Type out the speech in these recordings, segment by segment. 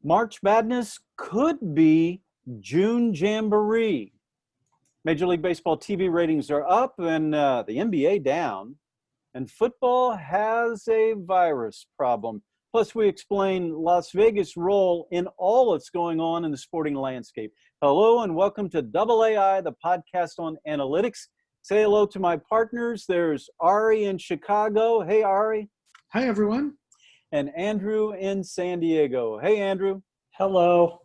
March Madness could be June Jamboree. Major League Baseball TV ratings are up and the NBA down. And football has a virus problem. Plus, we explain Las Vegas' role in all that's going on in the sporting landscape. Hello and welcome to AAi, the podcast on analytics. Say hello to my partners. There's Ari in Chicago. Hey, Ari. Hi, everyone. And Andrew in San Diego. Hey, Andrew. Hello.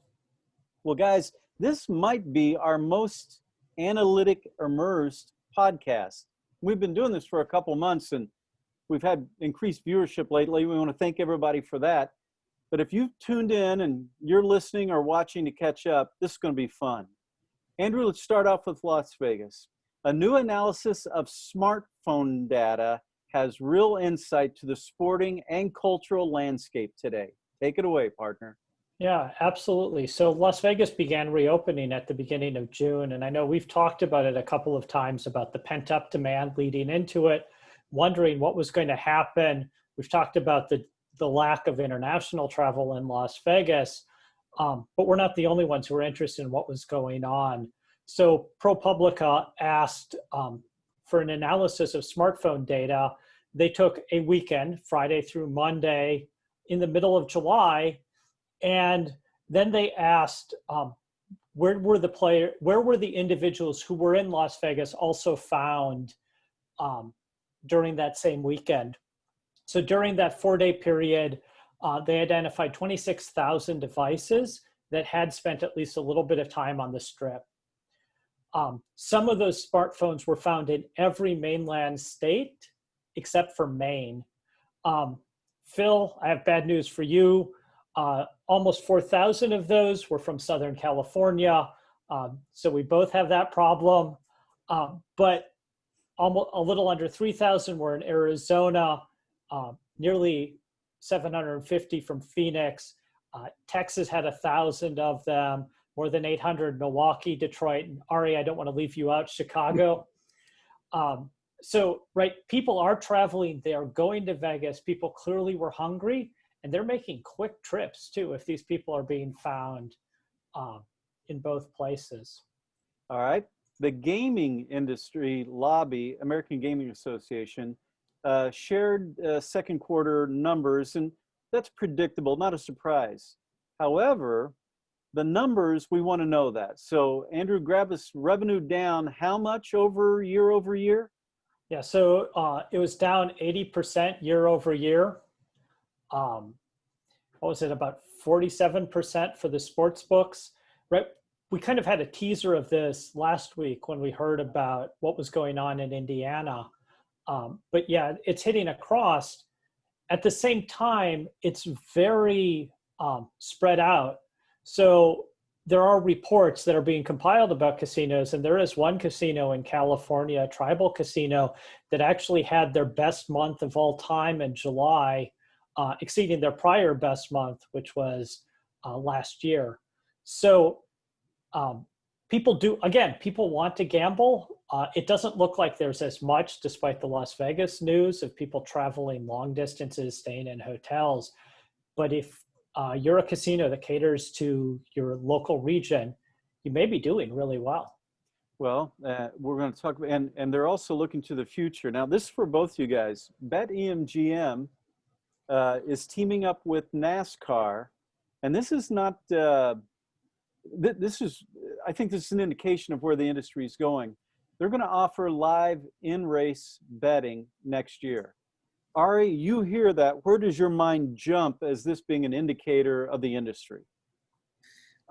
Well, guys, this might be our most analytic immersed podcast. We've been doing this for a couple months and we've had increased viewership lately. We want to thank everybody for that. But if you've tuned in and you're listening or watching to catch up, this is going to be fun. Andrew, let's start off with Las Vegas. A new analysis of smartphone data has real insight to the sporting and cultural landscape today. Take it away, partner. Yeah, absolutely. So Las Vegas began reopening at the beginning of June, and I know we've talked about it a couple of times about the pent-up demand leading into it, wondering what was going to happen. We've talked about the lack of international travel in Las Vegas, but we're not the only ones who are interested in what was going on. So ProPublica asked for an analysis of smartphone data. They took a weekend, Friday through Monday, in the middle of July, and then they asked where were the individuals who were in Las Vegas also found during that same weekend. So during that 4-day period, they identified 26,000 devices that had spent at least a little bit of time on the Strip. Some of those smartphones were found in every mainland state except for Maine. Phil, I have bad news for you. Almost 4,000 of those were from Southern California. So we both have that problem. But almost a little under 3,000 were in Arizona, nearly 750 from Phoenix. Texas had 1,000 of them, more than 800 Milwaukee, Detroit, and Ari, I don't want to leave you out, Chicago. So, right, people are traveling. They are going to Vegas. People clearly were hungry, and they're making quick trips, too, if these people are being found in both places. All right. The gaming industry lobby, American Gaming Association, shared second quarter numbers, and that's predictable, not a surprise. However, the numbers, we want to know that. So, Andrew, grab us revenue down how much over year? Yeah, so it was down 80% year over year. What was it, about 47% for the sports books, right? We kind of had a teaser of this last week when we heard about what was going on in Indiana. But yeah, it's hitting across. At the same time, it's very spread out. So there are reports that are being compiled about casinos, and there is one casino in California, a tribal casino, that actually had their best month of all time in July, exceeding their prior best month, which was last year. So people want to gamble. It doesn't look like there's as much, despite the Las Vegas news, of people traveling long distances, staying in hotels. But if you're a casino that caters to your local region, you may be doing really well. Well, we're going to talk about, and they're also looking to the future. Now, this is for both you guys. BetMGM is teaming up with NASCAR, and this is not, I think this is an indication of where the industry is going. They're going to offer live in-race betting next year. Ari, you hear that. Where does your mind jump as this being an indicator of the industry?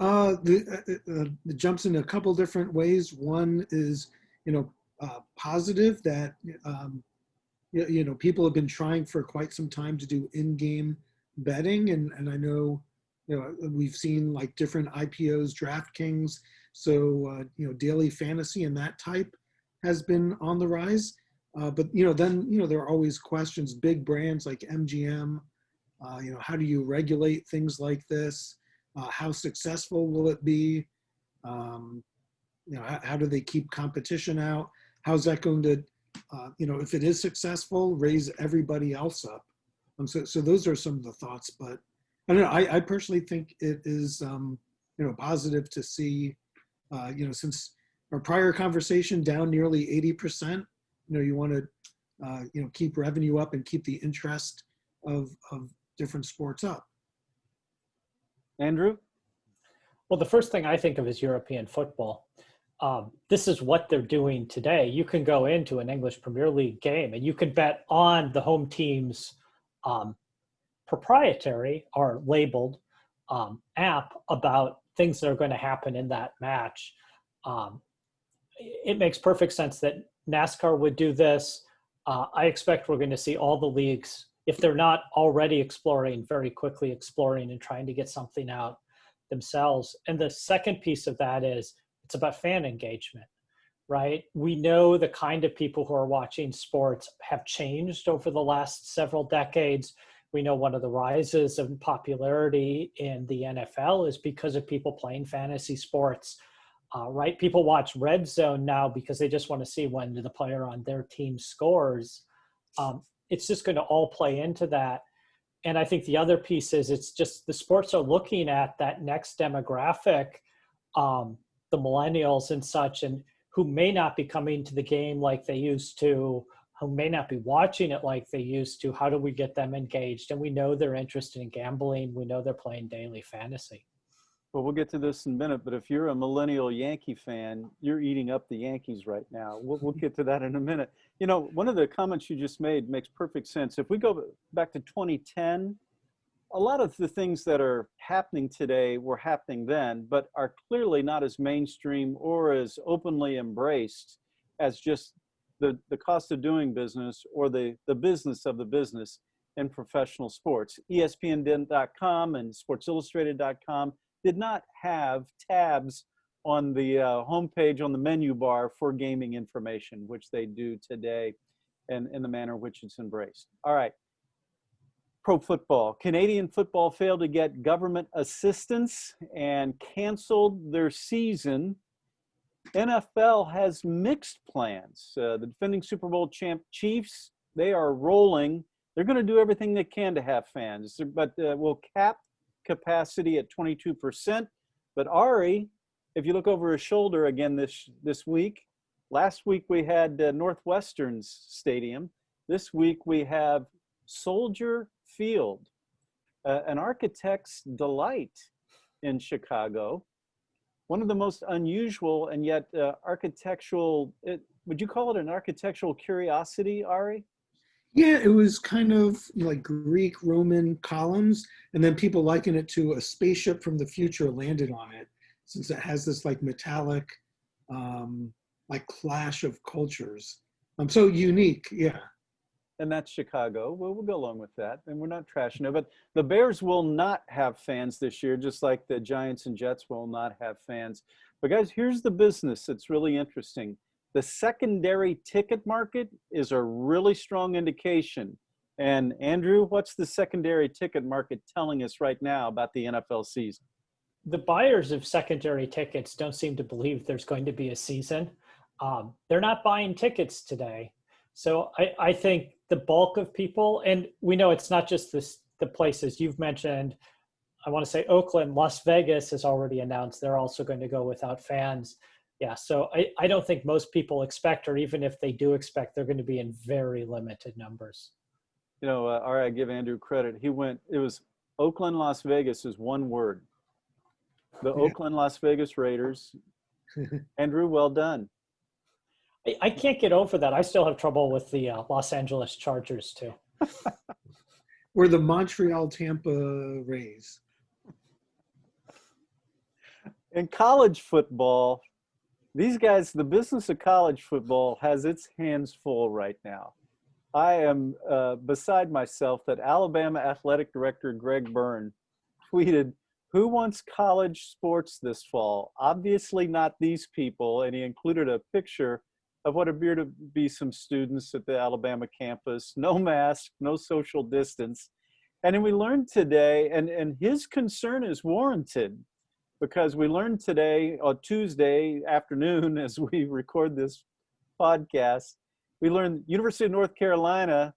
It jumps in a couple different ways. One is, positive that, people have been trying for quite some time to do in-game betting. And I know, we've seen like different IPOs, DraftKings. So, daily fantasy and that type has been on the rise. But, there are always questions, big brands like MGM, how do you regulate things like this? How successful will it be? How do they keep competition out? How's that going to, if it is successful, raise everybody else up? So those are some of the thoughts, but I don't know. I personally think it is, positive to see, since our prior conversation down nearly 80%, you want to, keep revenue up and keep the interest of different sports up. Andrew? Well, the first thing I think of is European football. This is what they're doing today. You can go into an English Premier League game and you can bet on the home team's proprietary or labeled app about things that are going to happen in that match. It makes perfect sense that NASCAR would do this. I expect we're going to see all the leagues, if they're not already exploring, very quickly exploring and trying to get something out themselves. And the second piece of that is it's about fan engagement, right? We know the kind of people who are watching sports have changed over the last several decades. We know one of the rises of popularity in the NFL is because of people playing fantasy sports, right? People watch Red Zone now because they just want to see when the player on their team scores. It's just going to all play into that. And I think the other piece is it's just the sports are looking at that next demographic, the millennials and such, and who may not be coming to the game like they used to, who may not be watching it like they used to. How do we get them engaged? And we know they're interested in gambling. We know they're playing daily fantasy. Well, we'll get to this in a minute, but if you're a millennial Yankee fan, you're eating up the Yankees right now. We'll get to that in a minute. One of the comments you just made makes perfect sense. If we go back to 2010, a lot of the things that are happening today were happening then, but are clearly not as mainstream or as openly embraced as just the cost of doing business or the business of the business in professional sports. ESPN.com and SportsIllustrated.com did not have tabs on the homepage on the menu bar for gaming information, which they do today and in the manner in which it's embraced. All right. Pro football. Canadian football failed to get government assistance and canceled their season. NFL has mixed plans. The defending Super Bowl champ Chiefs, they are rolling. They're going to do everything they can to have fans, but will cap capacity at 22%. But Ari, if you look over his shoulder again this week, last week we had Northwestern's stadium. This week we have Soldier Field, an architect's delight in Chicago. One of the most unusual and yet architectural, would you call it an architectural curiosity, Ari? Yeah, it was kind of like Greek Roman columns, and then people liken it to a spaceship from the future landed on it, since it has this like metallic, like clash of cultures. So unique, yeah. And that's Chicago. Well, we'll go along with that, and we're not trashing it. But the Bears will not have fans this year, just like the Giants and Jets will not have fans. But guys, here's the business that's really interesting. The secondary ticket market is a really strong indication. And Andrew, what's the secondary ticket market telling us right now about the NFL season? The buyers of secondary tickets don't seem to believe there's going to be a season. They're not buying tickets today. So I think the bulk of people, and we know it's not just the places you've mentioned. I want to say Oakland, Las Vegas has already announced they're also going to go without fans. Yeah, so I don't think most people expect, or even if they do expect, they're going to be in very limited numbers. All right, I give Andrew credit. It was Oakland, Las Vegas is one word. The Oakland, Las Vegas Raiders. Andrew, well done. I can't get over that. I still have trouble with the Los Angeles Chargers too. Or the Montreal Tampa Rays. In college football, these guys, the business of college football has its hands full right now. I am beside myself that Alabama Athletic Director Greg Byrne tweeted, "Who wants college sports this fall? Obviously not these people." And he included a picture of what appeared to be some students at the Alabama campus. No mask, no social distance. And then we learned today, and his concern is warranted, because we learned today on Tuesday afternoon as we record this podcast, we learned University of North Carolina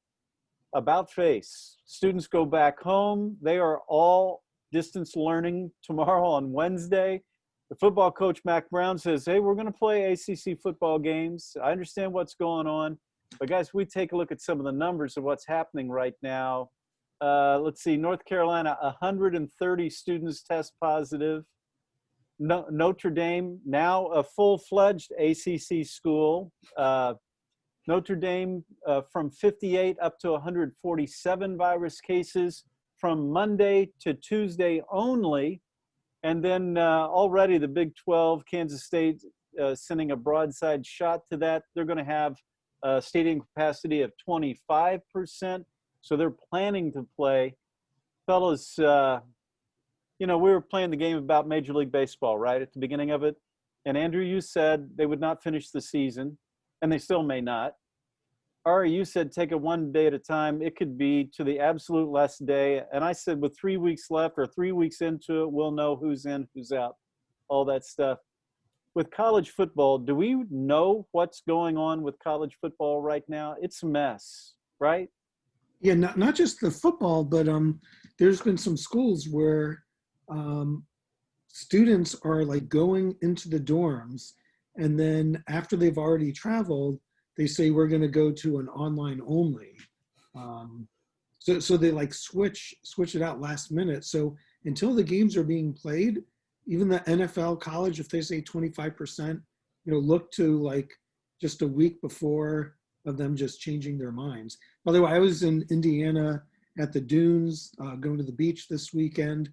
about face. Students go back home. They are all distance learning tomorrow on Wednesday. The football coach, Mac Brown, says, hey, we're going to play ACC football games. I understand what's going on. But, guys, we take a look at some of the numbers of what's happening right now. Let's see, North Carolina, 130 students test positive. Notre Dame, now a full-fledged ACC school. Notre Dame from 58 up to 147 virus cases from Monday to Tuesday only. And then already the Big 12, Kansas State sending a broadside shot to that. They're going to have a stadium capacity of 25%. So they're planning to play. Fellas, we were playing the game about Major League Baseball, right, at the beginning of it. And Andrew, you said they would not finish the season, and they still may not. Ari, you said take it one day at a time. It could be to the absolute last day. And I said with 3 weeks left or 3 weeks into it, we'll know who's in, who's out, all that stuff. With college football, do we know what's going on with college football right now? It's a mess, right? Yeah, not just the football, but there's been some schools where students are like going into the dorms, and then after they've already traveled, they say we're going to go to an online only. So they like switch it out last minute. So until the games are being played, even the NFL, college, if they say 25%, look to like just a week before of them just changing their minds. By the way, I was in Indiana at the Dunes, going to the beach this weekend.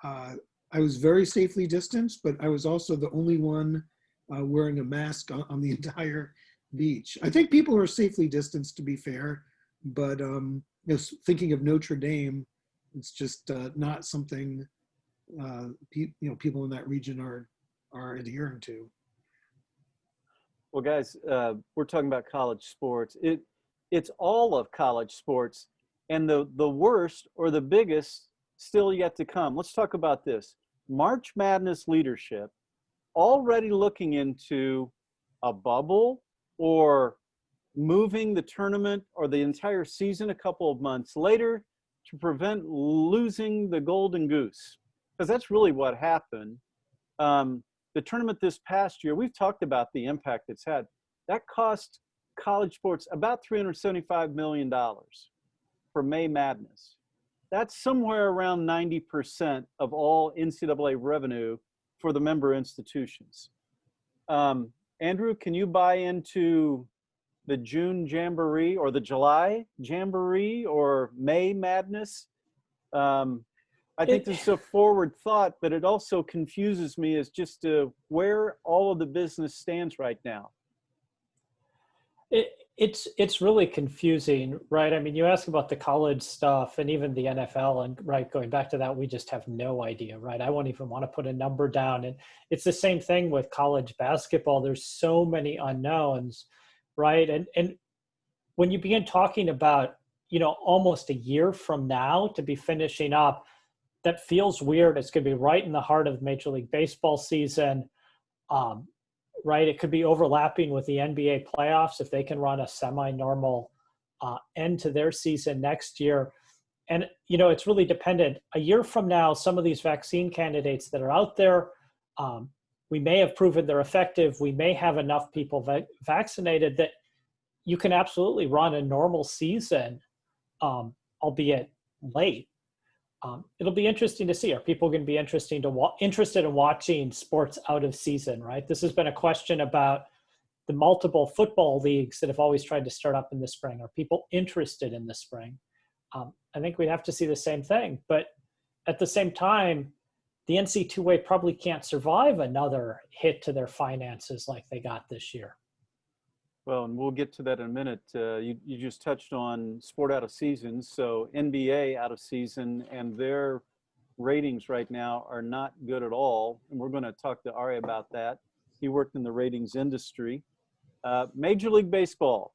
I was very safely distanced, but I was also the only one wearing a mask on the entire beach. I think people are safely distanced, to be fair, but thinking of Notre Dame, it's just not something people in that region are adhering to. Well, guys, we're talking about college sports. It's all of college sports, and the worst or the biggest still yet to come. Let's talk about this. March Madness leadership already looking into a bubble or moving the tournament or the entire season a couple of months later to prevent losing the golden goose, because that's really what happened. The tournament this past year, we've talked about the impact it's had. That cost college sports about $375 million for May Madness. That's somewhere around 90% of all NCAA revenue for the member institutions. Andrew, can you buy into the June Jamboree or the July Jamboree or May Madness? I think this is a forward thought, but it also confuses me as just to where all of the business stands right now. It's really confusing, right? I mean, you ask about the college stuff and even the NFL, and right, going back to that, we just have no idea, right? I won't even want to put a number down. And it's the same thing with college basketball. There's so many unknowns, right? And when you begin talking about, almost a year from now to be finishing up, that feels weird. It's going to be right in the heart of Major League Baseball season. Right? It could be overlapping with the NBA playoffs if they can run a semi-normal end to their season next year. And, it's really dependent. A year from now, some of these vaccine candidates that are out there, we may have proven they're effective. We may have enough people vaccinated that you can absolutely run a normal season, albeit late. It'll be interesting to see. Are people going to be interested in watching sports out of season, right? This has been a question about the multiple football leagues that have always tried to start up in the spring. Are people interested in the spring? I think we'd have to see the same thing. But at the same time, the NC2A probably can't survive another hit to their finances like they got this year. Well, and we'll get to that in a minute. You just touched on sport out of season. So NBA out of season, and their ratings right now are not good at all. And we're going to talk to Ari about that. He worked in the ratings industry. Major League Baseball.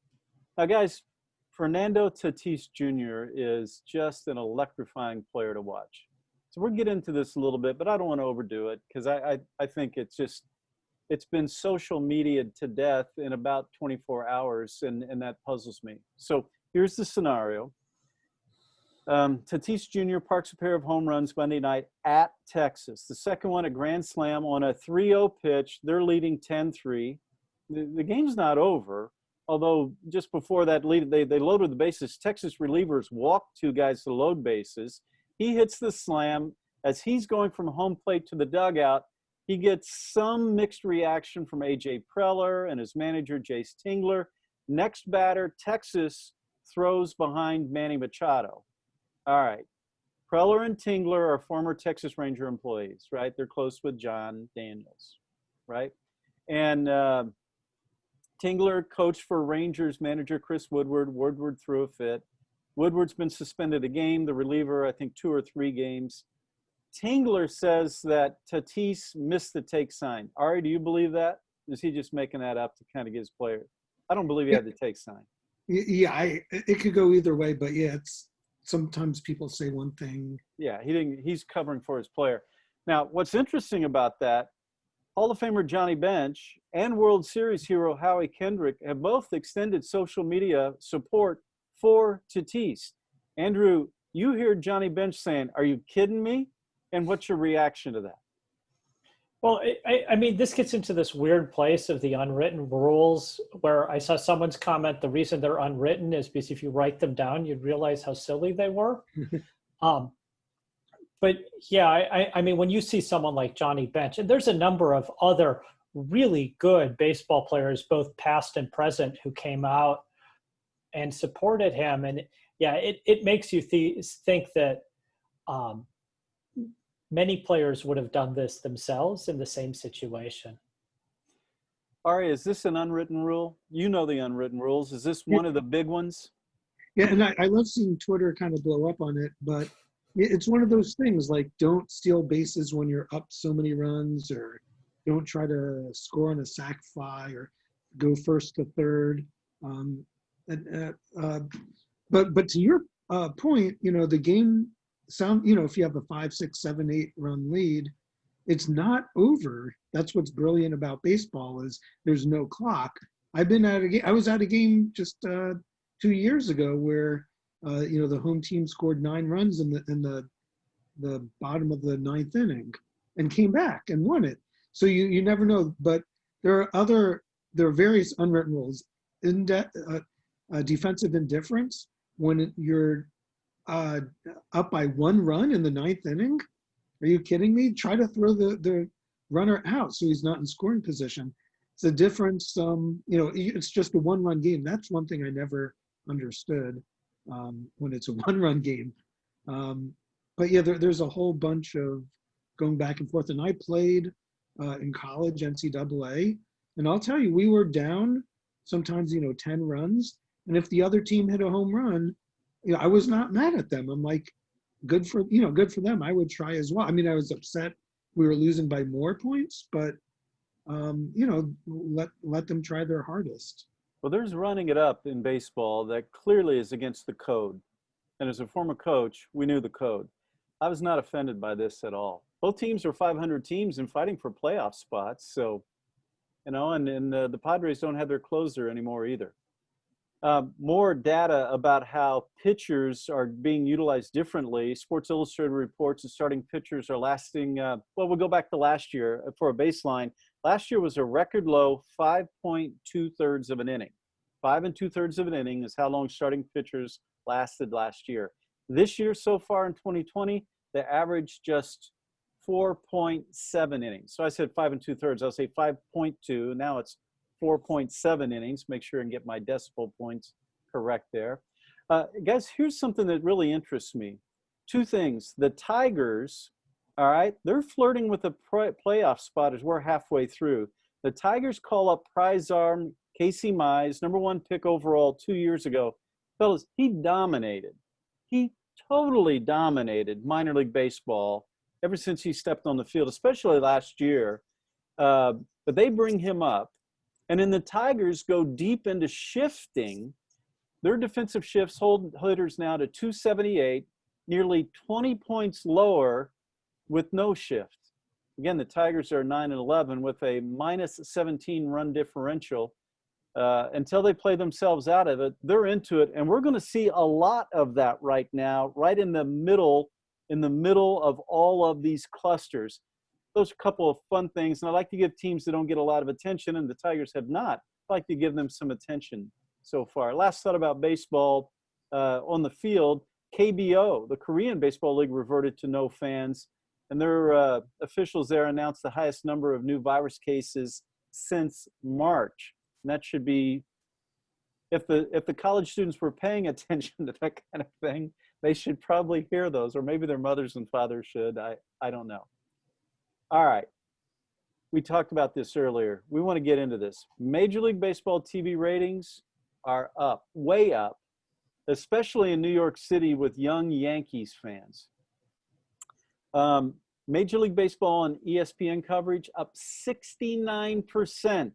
Now, guys, Fernando Tatis Jr. is just an electrifying player to watch. So we'll get into this a little bit, but I don't want to overdo it because I think it's been social media to death in about 24 hours, and that puzzles me. So Here's the scenario. Tatis Jr. parks a pair of home runs Monday night at Texas. The second one, a grand slam on a 3-0 pitch. They're leading 10-3. The game's not over, although just before that lead, they loaded the bases. Texas relievers walked 2 guys to load bases. He hits the slam. As he's going from home plate to the dugout, he gets some mixed reaction from A.J. Preller and his manager, Jace Tingler. Next batter, Texas throws behind Manny Machado. All right. Preller and Tingler are former Texas Ranger employees, right? They're close with John Daniels, right? And Tingler coached for Rangers manager Chris Woodward. Woodward threw a fit. Woodward's been suspended a game. The reliever, I think, 2 or 3 games. Tingler says that Tatis missed the take sign. Ari, do you believe that? Is he just making that up to kind of get his player? I don't believe he had the take sign. Yeah, it could go either way, but yeah, it's sometimes people say one thing. Yeah, he's covering for his player. Now, what's interesting about that, Hall of Famer Johnny Bench and World Series hero Howie Kendrick have both extended social media support for Tatis. Andrew, you hear Johnny Bench saying, "Are you kidding me?" And what's your reaction to that? Well, I mean, this gets into this weird place of the unwritten rules where I saw someone's comment, the reason they're unwritten is because if you write them down, you'd realize how silly they were. But yeah, I mean, when you see someone like Johnny Bench, and there's a number of other really good baseball players, both past and present, who came out and supported him. And yeah, it makes you think that many players would have done this themselves in the same situation. Ari, is this an unwritten rule? You know the unwritten rules. Is this one of the big ones? Yeah, and I love seeing Twitter kind of blow up on it, but it's one of those things like don't steal bases when you're up so many runs, or don't try to score on a sac fly, or go first to third. But to your point, the game if you have a 5, 6, 7, 8 run lead, it's not over. That's what's brilliant about baseball is there's no clock. I was at a game just 2 years ago where the home team scored 9 runs in the bottom of the 9th inning and came back and won it. So you never know. But there are various unwritten rules. Defensive indifference, when you're up by 1 run in the 9th inning. Are you kidding me? Try to throw the runner out so he's not in scoring position. It's a difference. It's just a 1-run game. That's one thing I never understood when it's a 1-run game. But yeah, there's a whole bunch of going back and forth. And I played in college, NCAA, and I'll tell you, we were down sometimes 10 runs, and if the other team hit a home run, I was not mad at them. I'm like, good for them. I would try as well. I mean, I was upset we were losing by more points, but let them try their hardest. Well, there's running it up in baseball that clearly is against the code. And as a former coach, we knew the code. I was not offended by this at all. Both teams are 500 teams and fighting for playoff spots. So, and the Padres don't have their closer anymore either. More data about how pitchers are being utilized differently. Sports Illustrated reports that starting pitchers are lasting, we'll go back to last year for a baseline. Last year was a record low 5.2 of an inning. 5 2/3 of an inning is how long starting pitchers lasted last year. This year so far in 2020, they averaged just 4.7 innings. So I said 5 2/3. I'll say 5.2. Now it's 4.7 innings. Make sure and get my decimal points correct there. Guys, here's something that really interests me. 2 things. The Tigers, all right, they're flirting with a playoff spot as we're halfway through. The Tigers call up prize arm Casey Mize, number 1 pick overall 2 years ago. Fellas, he dominated. He totally dominated minor league baseball ever since he stepped on the field, especially last year. But they bring him up. And then the Tigers go deep into shifting. Their defensive shifts hold hitters now to 278, nearly 20 points lower with no shift. Again, the Tigers are 9-11 with a minus 17 run differential. until they play themselves out of it, they're into it. And we're going to see a lot of that right now, right in the middle of all of these clusters. Those are a couple of fun things. And I like to give teams that don't get a lot of attention, and the Tigers have not, I like to give them some attention so far. Last thought about baseball on the field, KBO, the Korean Baseball League, reverted to no fans. And their officials there announced the highest number of new virus cases since March. And that should be, if the college students were paying attention to that kind of thing, they should probably hear those, or maybe their mothers and fathers should. I don't know. All right. We talked about this earlier. We want to get into this. Major League Baseball TV ratings are up, way up, especially in New York City with young Yankees fans. Major League Baseball and ESPN coverage up 69%.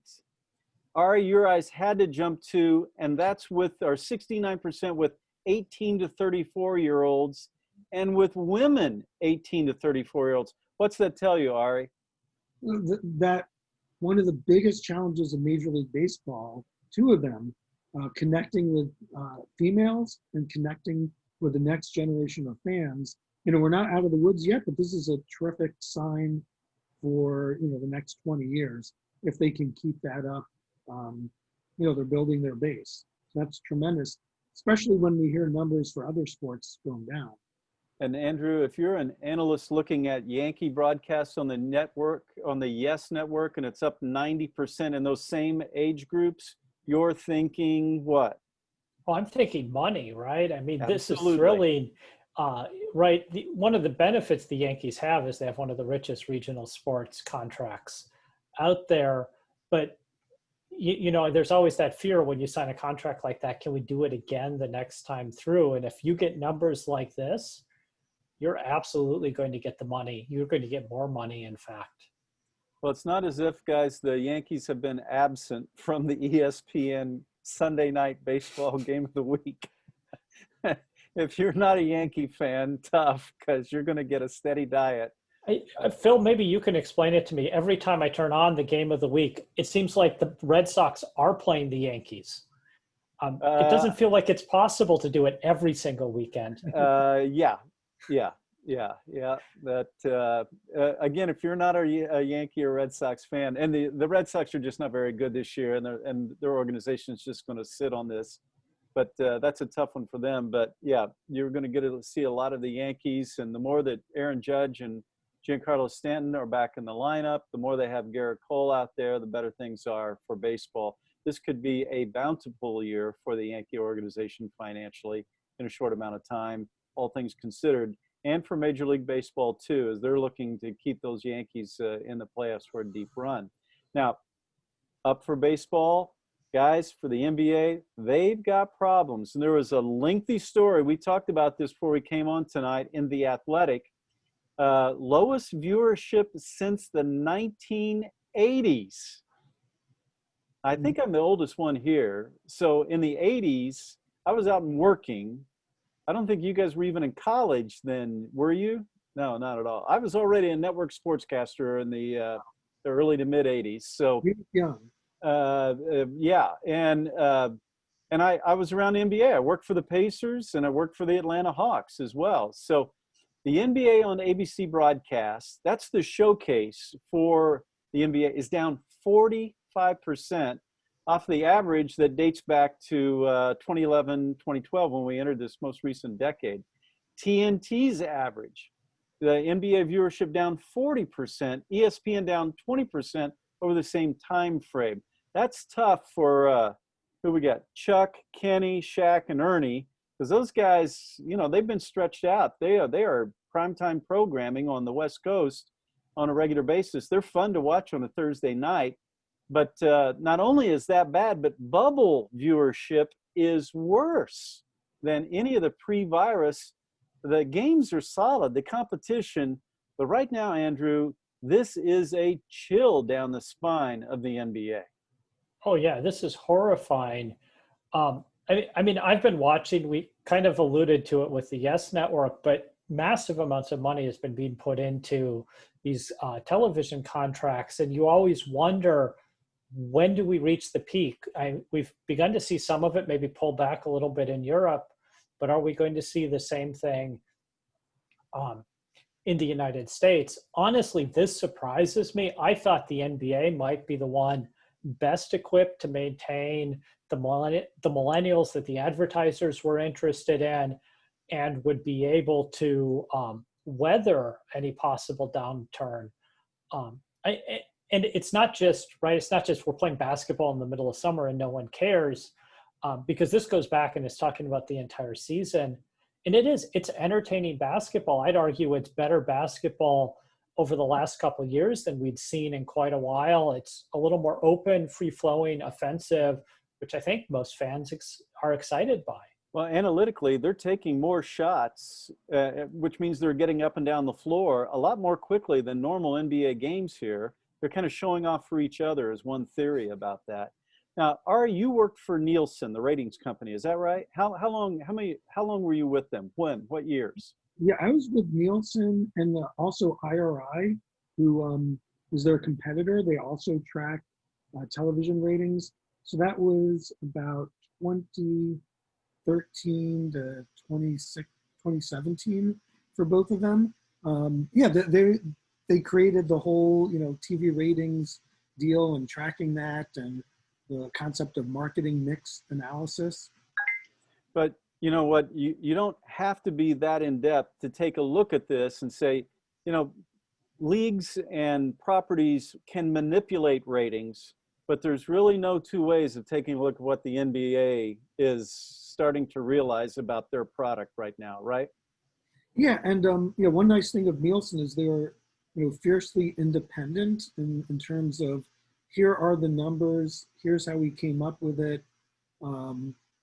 Ari, your eyes had to jump to, and that's with our 69% with 18 to 34-year-olds and with women 18 to 34-year-olds. What's that tell you, Ari? That one of the biggest challenges of Major League Baseball, two of them, connecting with females and connecting with the next generation of fans. You know, we're not out of the woods yet, but this is a terrific sign for, you know, the next 20 years. If they can keep that up, you know, they're building their base. So that's tremendous, especially when we hear numbers for other sports going down. And Andrew, if you're an analyst looking at Yankee broadcasts on the network, on the Yes Network, and it's up 90% in those same age groups, you're thinking what? Well, I'm thinking money, right? I mean, Absolutely. This is really, right. One of the benefits the Yankees have is they have one of the richest regional sports contracts out there. But, you know, there's always that fear when you sign a contract like that, can we do it again the next time through? And if you get numbers like this, you're absolutely going to get the money. You're going to get more money, in fact. Well, it's not as if, guys, the Yankees have been absent from the ESPN Sunday night baseball game of the week. If you're not a Yankee fan, tough, because you're going to get a steady diet. Phil, maybe you can explain it to me. Every time I turn on the game of the week, it seems like the Red Sox are playing the Yankees. It doesn't feel like it's possible to do it every single weekend. Yeah. That again, if you're not a Yankee or Red Sox fan, and the Red Sox are just not very good this year, and their organization is just going to sit on this. But that's a tough one for them. But yeah, you're going to get to see a lot of the Yankees, and the more that Aaron Judge and Giancarlo Stanton are back in the lineup, the more they have Garrett Cole out there, the better things are for baseball. This could be a bountiful year for the Yankee organization financially in a short amount of time, all things considered, and for Major League Baseball too, as they're looking to keep those Yankees in the playoffs for a deep run. Now, up for baseball, guys, for the NBA, they've got problems. And there was a lengthy story. We talked about this before we came on tonight in The Athletic. Lowest viewership since the 1980s. I think I'm the oldest one here. So in the 80s, I was out and working. I don't think you guys were even in college then, were you? No, not at all. I was already a network sportscaster in the early to mid 80s. So young. Yeah, and I was around the NBA. I worked for the Pacers and I worked for the Atlanta Hawks as well. So the NBA on ABC broadcast, that's the showcase for the NBA, is down 45% off the average that dates back to 2011, 2012 when we entered this most recent decade. TNT's average, the NBA viewership down 40%, ESPN down 20% over the same time frame. That's tough for who we got? Chuck, Kenny, Shaq, and Ernie, because those guys, you know, they've been stretched out. They are primetime programming on the West Coast on a regular basis. They're fun to watch on a Thursday night. But not only is that bad, but bubble viewership is worse than any of the pre-virus. The games are solid, the competition. But right now, Andrew, this is a chill down the spine of the NBA. Oh, yeah, this is horrifying. I mean, I've been watching, we kind of alluded to it with the Yes Network, but massive amounts of money has been being put into these television contracts. And you always wonder, when do we reach the peak? We've begun to see some of it maybe pull back a little bit in Europe, but are we going to see the same thing in the United States? Honestly, this surprises me. I thought the NBA might be the one best equipped to maintain the millennials that the advertisers were interested in and would be able to weather any possible downturn. And it's not just, right, it's not just we're playing basketball in the middle of summer and no one cares, because this goes back and is talking about the entire season. And it's entertaining basketball. I'd argue it's better basketball over the last couple of years than we'd seen in quite a while. It's a little more open, free-flowing, offensive, which I think most fans are excited by. Well, analytically, they're taking more shots, which means they're getting up and down the floor a lot more quickly than normal NBA games here. They're kind of showing off for each other is one theory about that. Now, Ari, you worked for Nielsen, the ratings company. Is that right? How long were you with them? When? What years? Yeah, I was with Nielsen and also IRI, who was their competitor. They also track television ratings. So that was about 2013 to 2017 for both of them. They created the whole, TV ratings deal and tracking that and the concept of marketing mix analysis. But you know what, you don't have to be that in depth to take a look at this and say, leagues and properties can manipulate ratings, but there's really no two ways of taking a look at what the NBA is starting to realize about their product right now, right? Yeah, and one nice thing of Nielsen is they're fiercely independent in terms of here are the numbers, here's how we came up with it.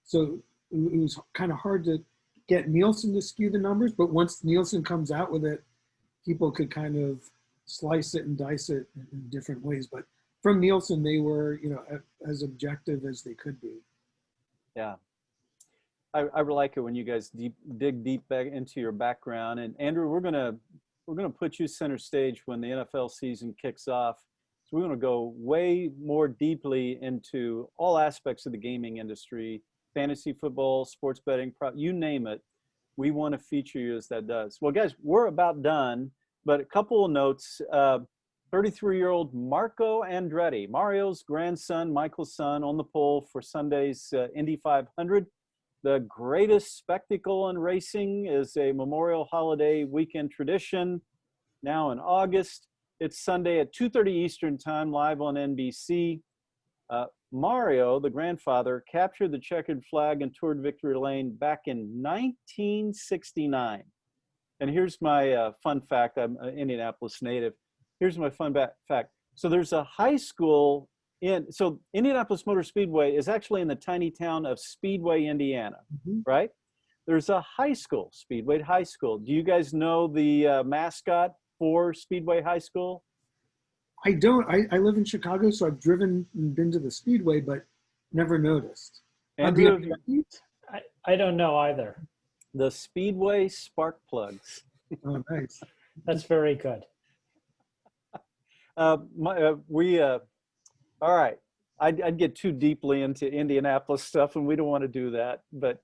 So it was kind of hard to get Nielsen to skew the numbers, but once Nielsen comes out with it, people could kind of slice it and dice it in different ways. But from Nielsen, they were, as objective as they could be. Yeah. I like it when you guys dig deep back into your background. And Andrew, we're gonna put you center stage when the NFL season kicks off. So we're gonna go way more deeply into all aspects of the gaming industry, fantasy football, sports betting, you name it. We want to feature you as that does. Well, guys, we're about done, but a couple of notes. 33-year-old Marco Andretti, Mario's grandson, Michael's son, on the pole for Sunday's Indy 500. The greatest spectacle in racing is a Memorial Holiday weekend tradition. Now in August, it's Sunday at 2:30 Eastern Time, live on NBC. Mario, the grandfather, captured the checkered flag and toured victory lane back in 1969. And here's my fun fact. I'm an Indianapolis native. Here's my fun fact. So there's a high school so Indianapolis Motor Speedway is actually in the tiny town of Speedway, Indiana, right? There's a high school, Speedway High School. Do you guys know the mascot for Speedway High School? I don't. I live in Chicago, so I've driven and been to the Speedway, but never noticed. Andrew, I don't know either. The Speedway Spark Plugs. Oh, nice. That's very good. All right. I'd get too deeply into Indianapolis stuff, and we don't want to do that, but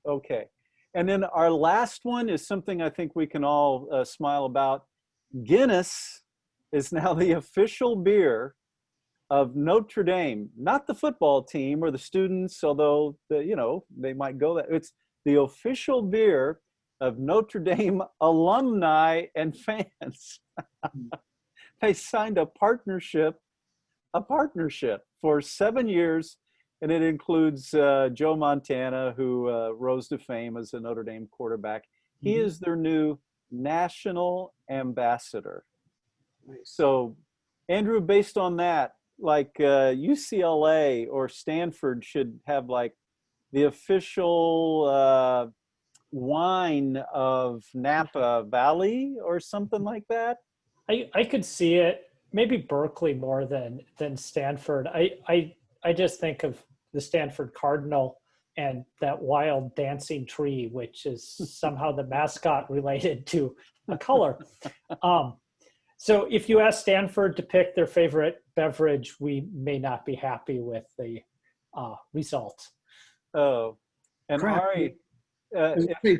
okay. And then our last one is something I think we can all smile about. Guinness is now the official beer of Notre Dame, not the football team or the students, although they might go that. It's the official beer of Notre Dame alumni and fans. They signed a partnership for 7 years, and it includes Joe Montana, who rose to fame as a Notre Dame quarterback. He is their new national ambassador. Nice. So, Andrew, based on that, like UCLA or Stanford should have like the official wine of Napa Valley or something like that. I could see it. Maybe Berkeley more than Stanford. I just think of the Stanford Cardinal and that wild dancing tree, which is somehow the mascot related to a color. So if you ask Stanford to pick their favorite beverage, we may not be happy with the result. Oh, and Ari,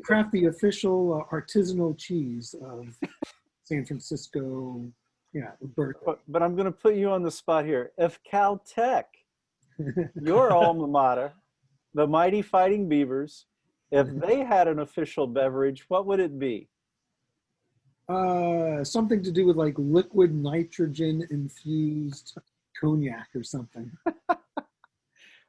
craft the official artisanal cheese of San Francisco. Yeah, but I'm going to put you on the spot here. If Caltech, your alma mater, the Mighty Fighting Beavers, if they had an official beverage, what would it be? Something to do with like liquid nitrogen infused cognac or something.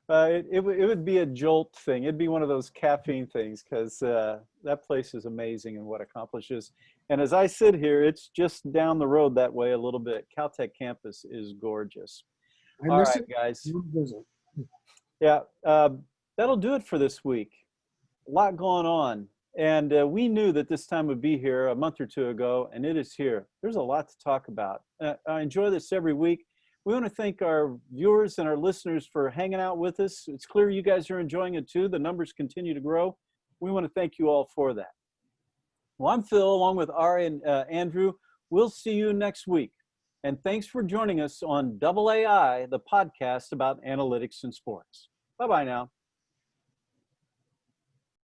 It would be a Jolt thing. It'd be one of those caffeine things because that place is amazing and what it accomplishes. And as I sit here, it's just down the road that way a little bit. Caltech campus is gorgeous. All right, guys. Yeah, that'll do it for this week. A lot going on. And we knew that this time would be here a month or two ago, and it is here. There's a lot to talk about. I enjoy this every week. We want to thank our viewers and our listeners for hanging out with us. It's clear you guys are enjoying it too. The numbers continue to grow. We want to thank you all for that. Well, I'm Phil, along with Ari and Andrew. We'll see you next week. And thanks for joining us on AAi, the podcast about analytics and sports. Bye-bye now.